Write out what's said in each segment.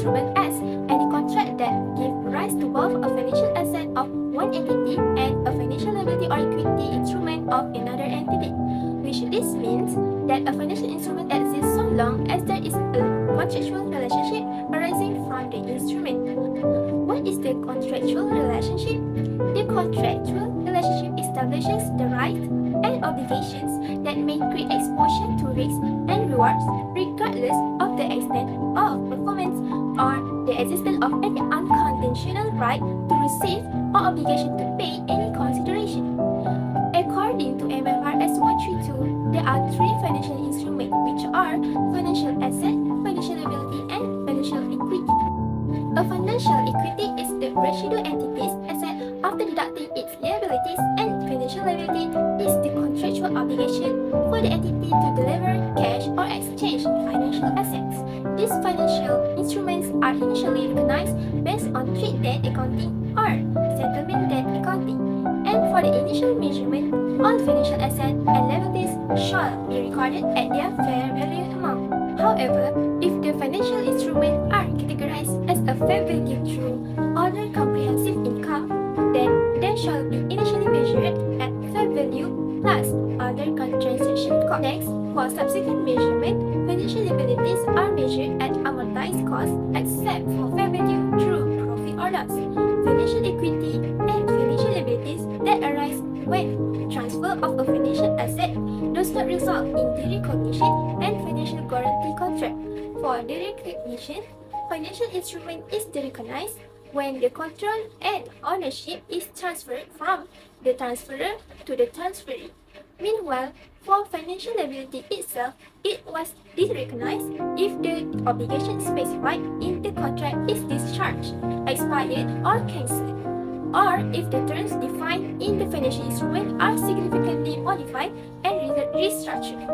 instrument as any contract that gives rise to both a financial asset of one entity and a financial liability or equity instrument of another entity, which this means that a financial instrument exists so long as there is a contractual relationship arising from the instrument. What is the contractual relationship? The contractual relationship establishes the rights and obligations that may create exposure to risks and rewards regardless of the extent of performance or the existence of any unconditional right to receive or obligation to pay any consideration. According to MFRS 132, there are three financial instruments which are financial asset, financial liability, and financial equity. A financial equity is the residual entity's asset after deducting its liabilities, and financial liability is the contractual obligation for the entity to deliver cash or exchange financial assets. These financial instruments are initially recognized based on trade debt accounting or settlement debt accounting, and for the initial measurement, all financial assets and liabilities shall be recorded at their fair value amount. However, if the financial instruments are categorized as a fair value through other comprehensive income, then they shall be initially measured at fair value plus other transaction costs. Next, for subsequent measurement, financial liabilities are measured at amortized cost except for fair value through profit or loss. Financial equity and financial liabilities that arise when transfer of a financial asset does not result in the recognition and financial guarantee contract. For the recognition, financial instrument is recognized when the control and ownership is transferred from the transferor to the transferee. Meanwhile, for financial liability itself, it was recognized if the obligation specified in the contract is discharged, expired, or cancelled, or if the terms defined in the financial instrument are significantly modified and restructured.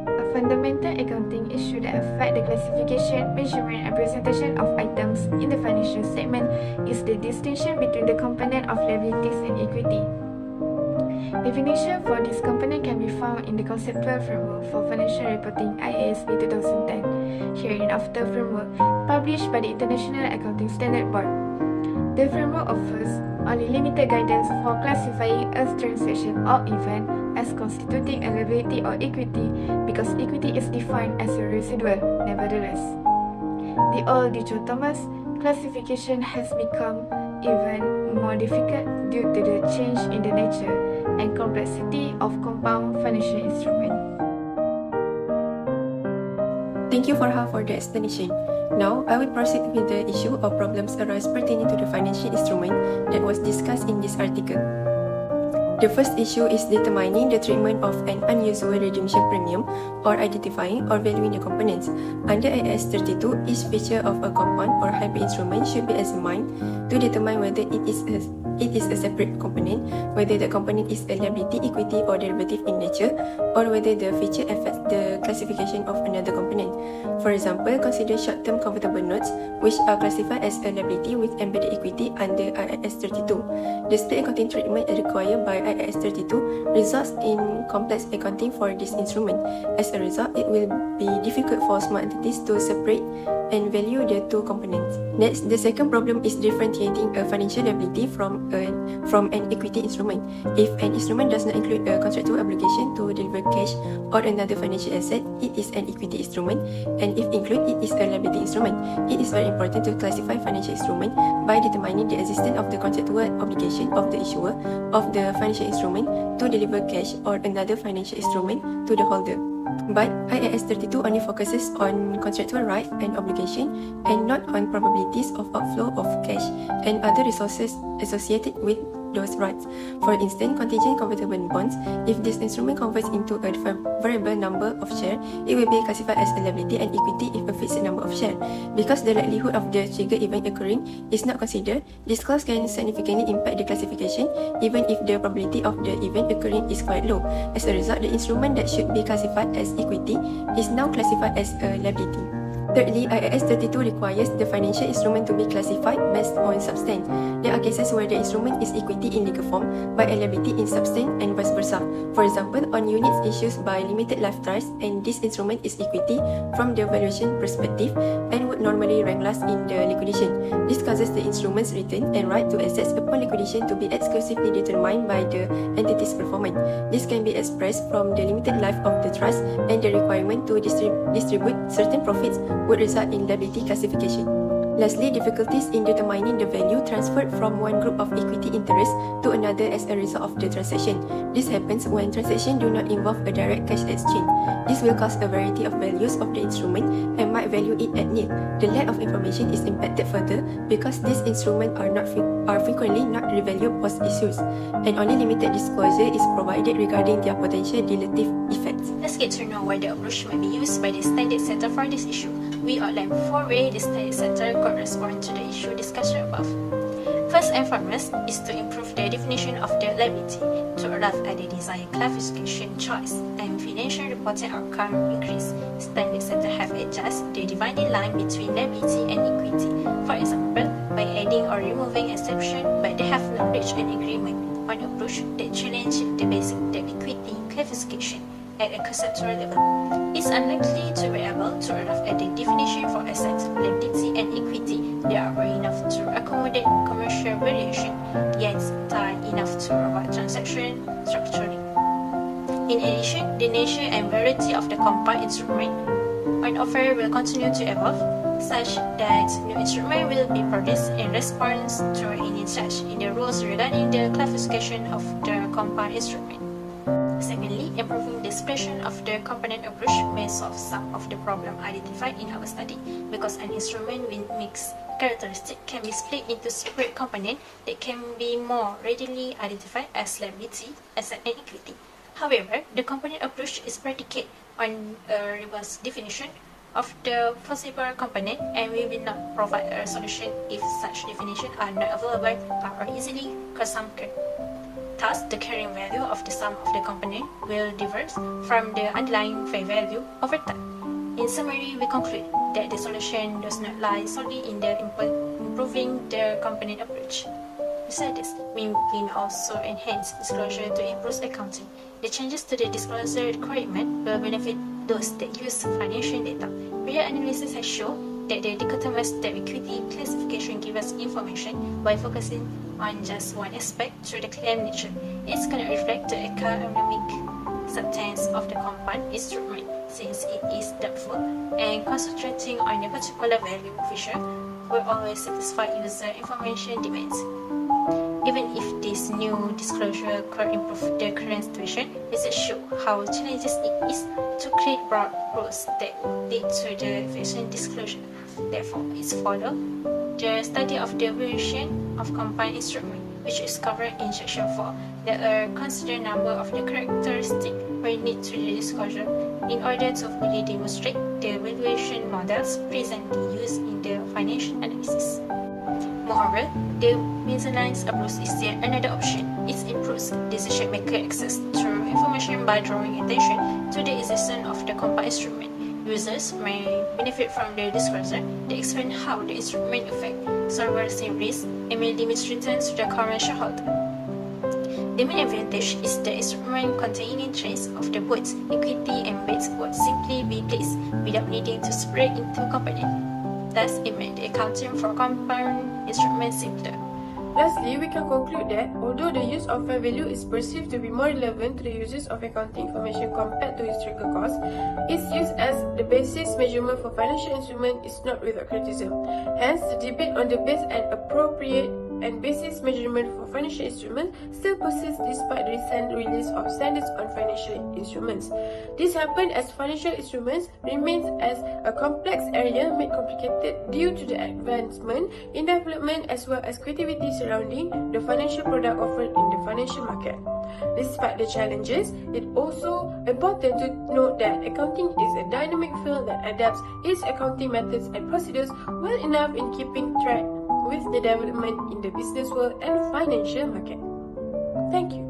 A fundamental accounting issue that affects the classification, measurement, and presentation of items in the financial statement is the distinction between the component of liabilities and equity. Definition for this component can be found in the Conceptual Framework for Financial Reporting IASB 2010, hereinafter framework, published by the International Accounting Standard Board. The framework offers only limited guidance for classifying a transaction or event as constituting a liability or equity because equity is defined as a residual. Nevertheless, the old dichotomous classification has become even more difficult due to the change in the nature and complexity of compound financial instruments. Thank you, Farha, for the explanation. Now, I will proceed with the issue of problems arise pertaining to the financial instrument that was discussed in this article. The first issue is determining the treatment of an unusual redemption premium or identifying or valuing the components. Under IAS 32, each feature of a compound or hybrid instrument should be examined to determine whether it is a separate component, whether the component is a liability, equity, or derivative in nature, or whether the feature affects the classification of another component. For example, consider short-term convertible notes, which are classified as a liability with embedded equity under IAS 32. The split accounting treatment required by IAS 32 results in complex accounting for this instrument. As a result, it will be difficult for small entities to separate and value the two components. Next, the second problem is differentiating a financial liability from an equity instrument. If an instrument does not include a contractual obligation to deliver cash or another financial asset, it is an equity instrument, and if include, it is a liability instrument. It is very important to classify financial instrument by determining the existence of the contractual obligation of the issuer of the financial instrument to deliver cash or another financial instrument to the holder. But IAS 32 only focuses on contractual rights and obligation and not on probabilities of outflow of cash and other resources associated with those rights. For instance, contingent convertible bonds, if this instrument converts into a variable number of shares, it will be classified as a liability and equity if a fixed number of shares. Because the likelihood of the trigger event occurring is not considered, this clause can significantly impact the classification even if the probability of the event occurring is quite low. As a result, the instrument that should be classified as equity is now classified as a liability. Thirdly, IAS 32 requires the financial instrument to be classified based on substance. There are cases where the instrument is equity in legal form but a liability in substance and vice versa. For example, on units issued by limited life trust, and this instrument is equity from the valuation perspective and would normally rank last in the liquidation. This causes the instrument's return and right to assets upon liquidation to be exclusively determined by the entity's performance. This can be expressed from the limited life of the trust, and the requirement to distribute certain profits would result in liability classification. Lastly, difficulties in determining the value transferred from one group of equity interests to another as a result of the transaction. This happens when transactions do not involve a direct cash exchange. This will cause a variety of values of the instrument and might value it at nil. The lack of information is impacted further because these instruments are frequently not revalued post-issues, and only limited disclosure is provided regarding their potential dilutive effects. Let's get to know why the approach might be used by the standard setter for this issue. We outline 4 ways the standard setter could respond to the issue discussed above. First and foremost is to improve the definition of the liability to arrive at the desired classification choice and financial reporting outcome increase. Standard setter have adjusted the dividing line between liability and equity. For example, by adding or removing exception, but they have not reached an agreement on approach that challenge the basic debt equity classification at a conceptual level. It's unlikely to be able to arrive at the definition for assets, liability, and equity that are broad enough to accommodate commercial variation, yet tight enough to avoid transaction structuring. In addition, the nature and variety of the combined instrument on offer will continue to evolve, such that new instrument will be produced in response to any change in the rules regarding the classification of the combined instrument. Secondly, improving the expression of the component approach may solve some of the problems identified in our study, because an instrument with mixed characteristics can be split into separate components that can be more readily identified as liability, asset, and equity. However, the component approach is predicated on a robust definition of the possible component, and we will not provide a solution if such definitions are not available or easily consumed. Thus, the carrying value of the sum of the component will diverge from the underlying fair value over time. In summary, we conclude that the solution does not lie solely in the improving the component approach. Besides this, we may also enhance disclosure to improve accounting. The changes to the disclosure requirement will benefit those that use financial data. Prior analysis has shown that the dichotomous debt equity classification gives us information by focusing on just one aspect through the claim nature. It's going to reflect the economic substance of the compound instrument, since it is doubtful, and concentrating on a particular value feature will always satisfy user information demands. Even if this new disclosure could improve the current situation, it shows how challenging it is to create broad rules that lead to the efficient disclosure. Therefore, it's follow the study of the variation of combined instrument, which is covered in section 4. There are a considerable number of the characteristics we need to the disclosure in order to fully demonstrate the valuation models presently used in the financial analysis. Moreover, the miscellaneous approach is yet another option. It improves decision-maker access to information by drawing attention to the existence of the combined instrument. Users may benefit from the disclosure that explain how the instrument affects sovereign risk and may limit returns to the current shareholder. The main advantage is the instrument containing trace of the both equity and debt would simply be placed without needing to spread into components. Thus, it made the accounting for compound instruments simpler. Lastly, we can conclude that although the use of fair value is perceived to be more relevant to the uses of accounting information compared to historical costs, its use as the basis measurement for financial instrument is not without criticism. Hence, the debate on the best and appropriate and basis measurement for financial instruments still persists despite the recent release of standards on financial instruments. This happened as financial instruments remains as a complex area made complicated due to the advancement in development as well as creativity surrounding the financial product offered in the financial market. Despite the challenges, it's also important to note that accounting is a dynamic field that adapts its accounting methods and procedures well enough in keeping track with the development in the business world and financial market. Thank you.